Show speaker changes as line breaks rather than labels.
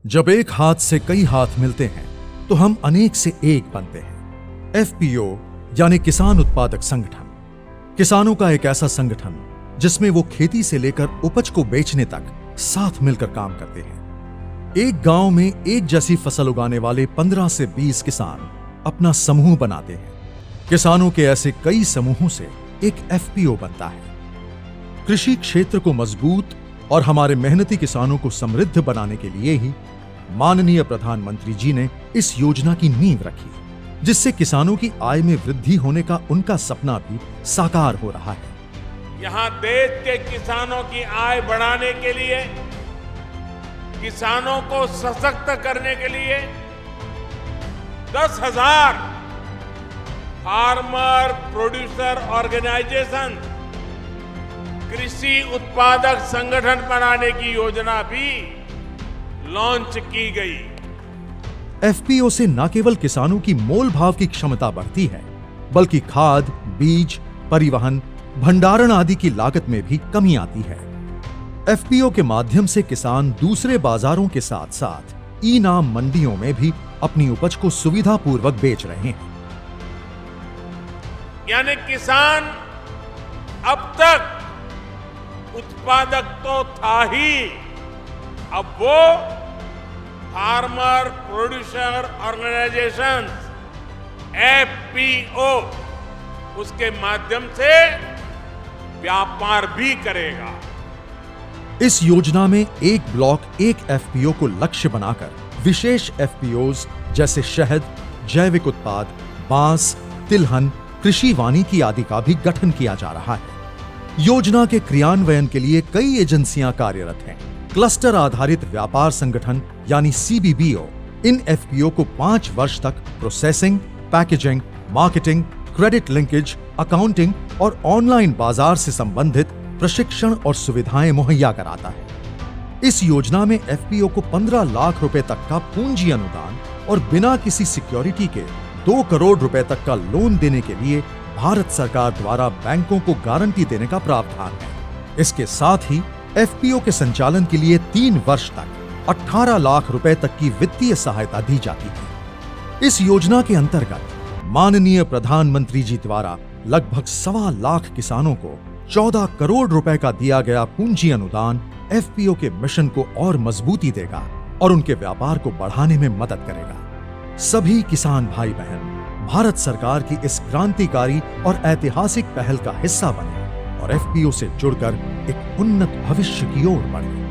जब एक हाथ से कई हाथ मिलते हैं तो हम अनेक से एक बनते हैं। एफपीओ यानी किसान उत्पादक संगठन, किसानों का एक ऐसा संगठन जिसमें वो खेती से लेकर उपज को बेचने तक साथ मिलकर काम करते हैं। एक गांव में एक जैसी फसल उगाने वाले 15 से 20 किसान अपना समूह बनाते हैं। किसानों के ऐसे कई समूहों से एक एफपीओ बनता है। कृषि क्षेत्र को मजबूत और हमारे मेहनती किसानों को समृद्ध बनाने के लिए ही माननीय प्रधानमंत्री जी ने इस योजना की नींव रखी, जिससे किसानों की आय में वृद्धि होने का उनका सपना भी साकार हो रहा है।
यहाँ देश के किसानों की आय बढ़ाने के लिए, किसानों को सशक्त करने के लिए 10,000 फार्मर प्रोड्यूसर ऑर्गेनाइजेशन, कृषि उत्पादक संगठन बनाने की योजना भी लॉन्च की गई।
एफपीओ से न केवल किसानों की मोल भाव की क्षमता बढ़ती है, बल्कि खाद, बीज, परिवहन, भंडारण आदि की लागत में भी कमी आती है। एफपीओ के माध्यम से किसान दूसरे बाजारों के साथ साथ ई नाम मंडियों में भी अपनी उपज को सुविधापूर्वक बेच रहे हैं।
यानी किसान अब तक उत्पादक तो था ही, अब वो फार्मर प्रोड्यूसर ऑर्गेनाइजेशन एफपीओ उसके माध्यम से व्यापार भी करेगा।
इस योजना में एक ब्लॉक एक एफपीओ को लक्ष्य बनाकर विशेष एफपीओज जैसे शहद, जैविक उत्पाद, बांस, तिलहन, कृषि वानिकी आदि का भी गठन किया जा रहा है। योजना के क्रियान्वयन के लिए कई एजेंसियां कार्यरत हैं। क्लस्टर आधारित व्यापार संगठन यानी सीबीबीओ इन एफपीओ को 5 वर्ष तक processing, packaging, marketing, credit linkage, accounting और ऑनलाइन बाजार से संबंधित प्रशिक्षण और सुविधाएं मुहैया कराता है। इस योजना में एफपीओ को 15 लाख रुपए तक का पूंजी अनुदान और बिना किसी सिक्योरिटी के 2 करोड़ रुपए तक का लोन देने के लिए भारत सरकार द्वारा बैंकों को गारंटी देने का प्रावधान है। इसके साथ ही एफपीओ के संचालन के लिए 3 वर्ष तक 18 लाख रुपए तक की वित्तीय सहायता दी जाती है। इस योजना के अंतर्गत माननीय प्रधानमंत्री जी द्वारा लगभग 1.25 लाख किसानों को 14 करोड़ रुपए का दिया गया पूंजी अनुदान एफपीओ के मिशन को और मजबूती देगा और उनके व्यापार को बढ़ाने में मदद करेगा। सभी किसान भाई बहन भारत सरकार की इस क्रांतिकारी और ऐतिहासिक पहल का हिस्सा बने और एफपीओ से जुड़कर एक उन्नत भविष्य की ओर बढ़े।